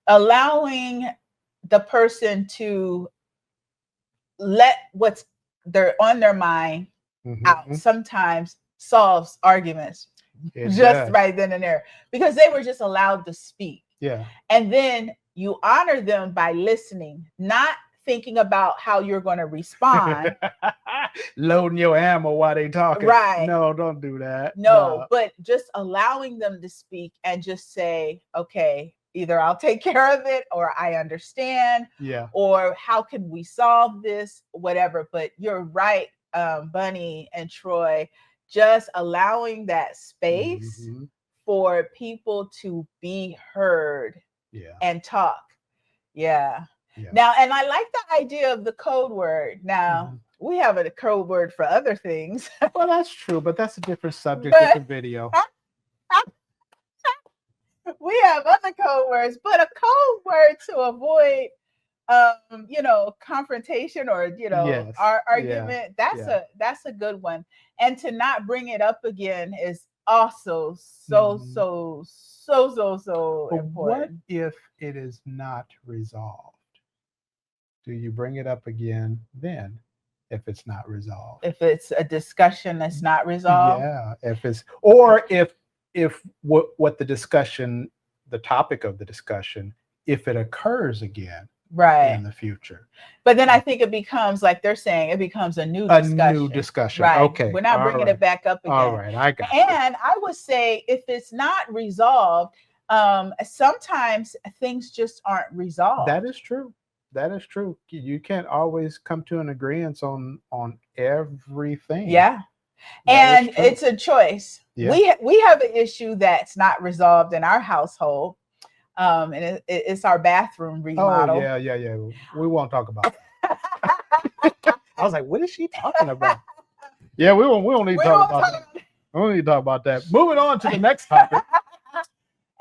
allowing the person to let what's on their mind out Hmm. sometimes solves arguments It just does. right then and there, because they were just allowed to speak. Yeah. And then you honor them by listening, not thinking about how you're going to respond. Loading your ammo while they talking. Right. No, don't do that. No, No. but just allowing them to speak and just say, okay, either I'll take care of it or I understand, Yeah. or how can we solve this, whatever. But you're right, Bunny and Troy, just allowing that space Hmm. for people to be heard Yeah. and talk. Yeah. Yeah. Now, and I like the idea of the code word. Now, Hmm. we have a code word for other things, Well, that's true, but that's a different subject, but different video. we have other code words. But a code word to avoid confrontation, or Yes. our Yeah. argument, that's Yeah. a good one. And to not bring it up again is also so Hmm. so so so so But what important. if it is not resolved? Do you bring it up again then if it's not resolved? If it's a discussion that's not resolved. Yeah, if it's, or if what the discussion, the topic of the discussion, if it occurs again in Right. the future. But then I think it becomes, like they're saying, it becomes a new A new discussion. discussion. Right. Okay. We're not All bringing right. it back up All again. right. I got you. And I would say if it's not resolved, sometimes things just aren't resolved. That is true. That is true. You can't always come to an agreement on everything. Yeah. That is And true. it's a choice. Yeah. We have an issue that's not resolved in our household. And it's our bathroom Oh remodel. yeah, yeah, yeah. We won't talk about that. I was like, what is she talking about? Yeah, we won't need We to talk won't about talk that. We don't need to talk about that. Moving on to the next topic.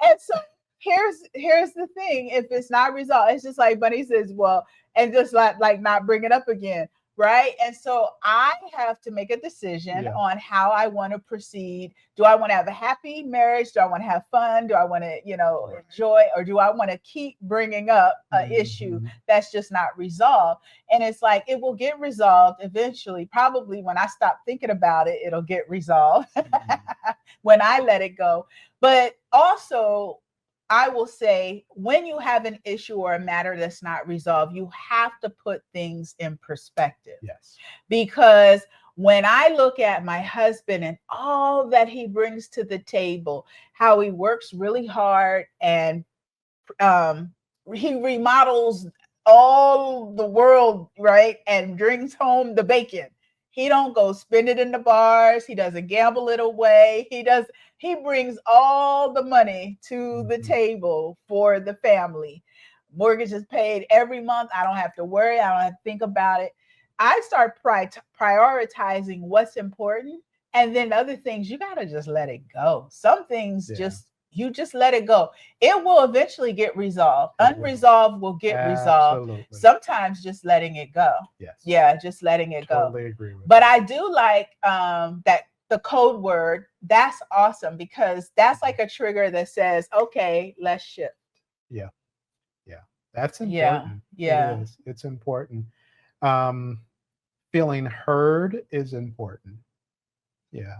And so here's the thing: if it's not resolved, it's just like Bunny says, well, and just like not bring it up again, right? And so I have to make a decision Yeah. on how I want to proceed. Do I want to have a happy marriage? Do I want to have fun? Do I want to, Right. enjoy, or do I want to keep bringing up an issue Hmm. that's just not resolved? And it's like it will get resolved eventually. Probably when I stop thinking about it, it'll get resolved when I let it go. But also, I will say when you have an issue or a matter that's not resolved, you have to put things in perspective. Yes. Because when I look at my husband and all that he brings to the table, how he works really hard, and um, he remodels all the world, right? And brings home the bacon. He don't go spend it in the bars. He doesn't gamble it away. He brings all the money to the Hmm. table for the family. Mortgage is paid every month. I don't have to worry. I don't have to think about it. I start prioritizing what's important. And then other things, you got to just let it go. Some things Yeah. you just let it go. It will eventually get resolved. It will. Unresolved will get resolved. Absolutely. Sometimes just letting it go. Yes. Yeah, just letting it go. Totally agree with But that. I do like that the code word. That's awesome, because that's like a trigger that says, okay, let's shift. Yeah. Yeah. That's Yeah, important. It yeah. is. It's important. Um, Feeling heard is important. Yeah.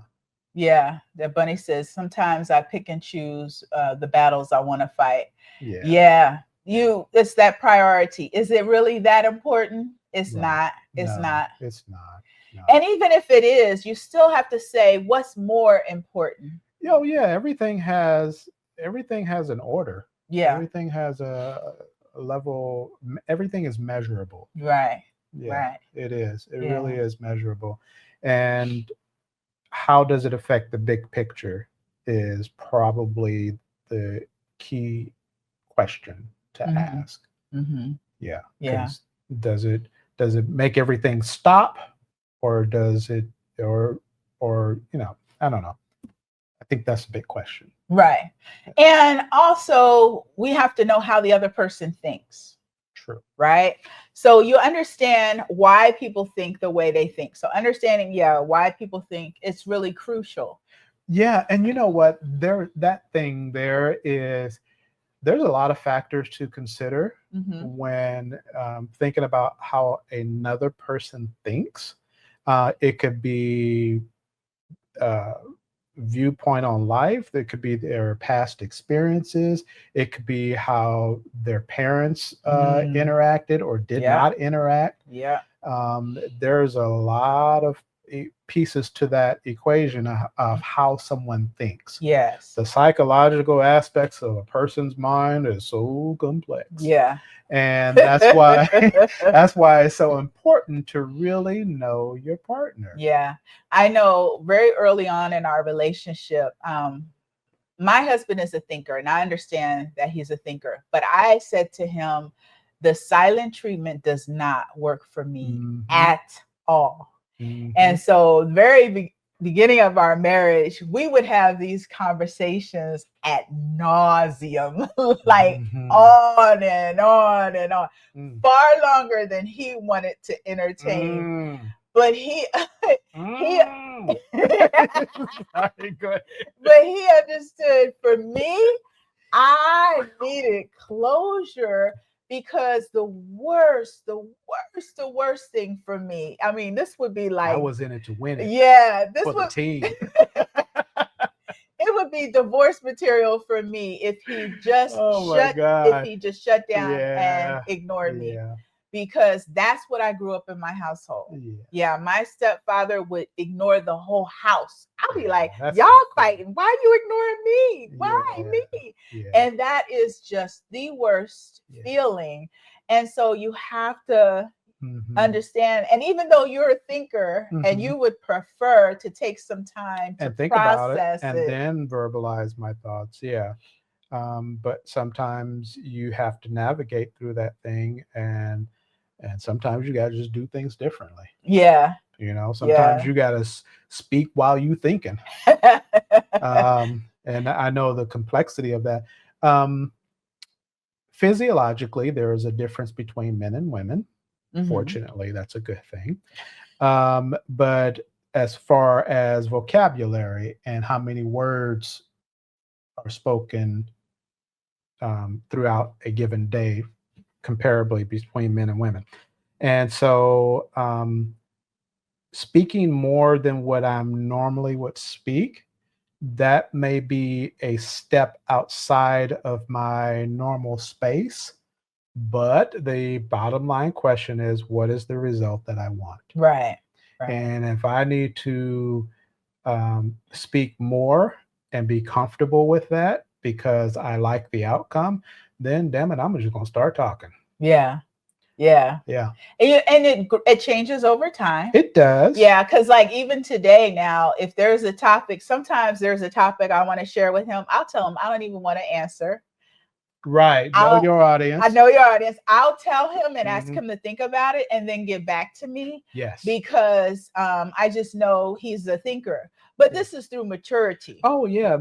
Yeah, that Bunny says sometimes I pick and choose the battles I want to fight. Yeah. Yeah, Yeah. it's that priority. Is it really that important? It's Right. not. It's No, not. it's not. No. And even if it is, you still have to say what's more important. Yo, yeah, everything has an order. Yeah, Everything has a level. Everything is measurable. right, Yeah, right. it is. It really Yeah. is measurable. And how does it affect the big picture is probably the key question to Mm-hmm. ask. Mm-hmm. Yeah, Yeah. because does it does it make everything stop, or does it, or I don't know. I think that's a big question. Right. And also, we have to know how the other person thinks, True. right? So you understand why people think the way they think. So understanding, yeah, why people think, it's really crucial. Yeah, and you know what? There, that thing there is there's a lot of factors to consider Mm-hmm. when thinking about how another person thinks. It could be uh, viewpoint on life. It could be their past experiences. It could be how their parents Mm. interacted or did Yeah. not interact. Yeah. There's a lot of pieces to that equation of how someone thinks. Yes. The psychological aspects of a person's mind is so complex, Yeah. and that's why that's why it's so important to really know your partner. Yeah. I know very early on in our relationship, my husband is a thinker, and I understand that he's a thinker, but I said to him, the silent treatment does not work for me Hmm. at all. Hmm. And so, beginning of our marriage, we would have these conversations at nauseum, like Hmm. on and on and on, Mm. far longer than he wanted to entertain. Mm. But he, he, Mm. Sorry, go ahead. but he understood. For me, I needed closure because the worst thing for me. I mean, this would be I like, was in it to win it yeah, this for the would team. it would be divorce material for me if Oh my God. he just shut down and Yeah. ignored me, Yeah. because that's what I grew up in my household. Yeah. Yeah, my stepfather would ignore the whole house. I'll be Yeah. like, That's y'all not cool. fighting. Why are you ignoring me? Why Yeah. me? Yeah. And that is just the worst Yeah. feeling. And so you have to Hmm. understand. And even though you're a thinker and Hmm. you would prefer to take some time to And think about it process and it. then verbalize my thoughts. Yeah. But sometimes you have to navigate through that thing, and sometimes you got to just do things differently. Yeah. You know, sometimes Yeah. you got to speak while you thinking. And I know the complexity of that. Um, Physiologically, there is a difference between men and women. Hmm. Fortunately, that's a good thing. But as far as vocabulary and how many words are spoken throughout a given day, comparably between men and women. And so, speaking more than what I'm normally would speak, that may be a step outside of my normal space. But the bottom line question is, what is the result that I want? Right. Right. And if I need to speak more and be comfortable with that because I like the outcome, then damn it, I'm just going to start talking. Yeah. Yeah. Yeah, And it changes over time. it does. Yeah, because like even today now, if there's a topic, sometimes there's a topic I want to share with him, I'll tell him I don't even want to answer. Right. Know I'll your I audience. know your audience. I'll tell him and ask Hmm. him to think about it and then get back to me, Yes. because I just know he's a thinker. But Yeah. this is through maturity. Oh, yeah.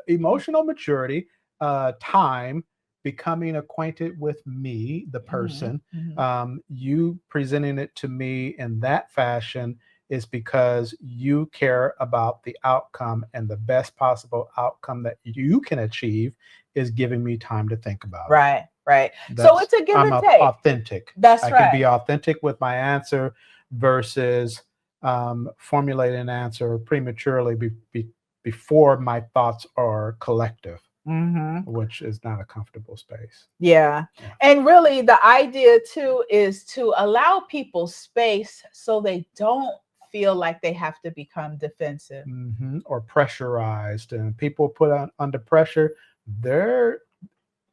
Emotional maturity, time, becoming acquainted with me, the Mhm, person, mhm. you presenting it to me in that fashion is because you care about the outcome, and the best possible outcome that you can achieve is giving me time to think about it. Right, right. So That's it's a give I'm and take. authentic. That's I can right. be authentic with my answer versus formulate an answer prematurely before my thoughts are collective, Hmm. which is not a comfortable space. Yeah. Yeah. And really, the idea too is to allow people space so they don't feel like they have to become defensive. Or pressurized, and people put on under pressure, they're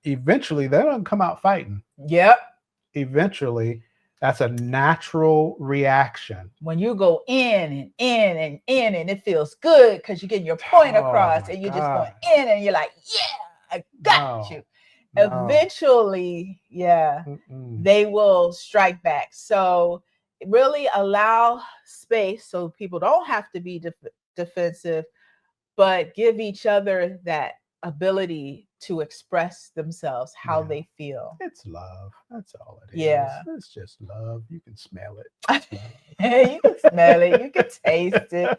eventually they don't come out fighting. Yep. Eventually, that's a natural reaction. When you go in and in and in, and it feels good because you're getting your point Oh across my and you're just going God. in and you're like, yeah, I got you. No, no. Eventually, yeah, Mm-mm. they will strike back. So really allow space so people don't have to be defensive, but give each other that ability to express themselves how Yeah. they feel. It's love. That's all it is. Yeah. It's just love. You can smell it. It's love. You can smell it, you can taste it.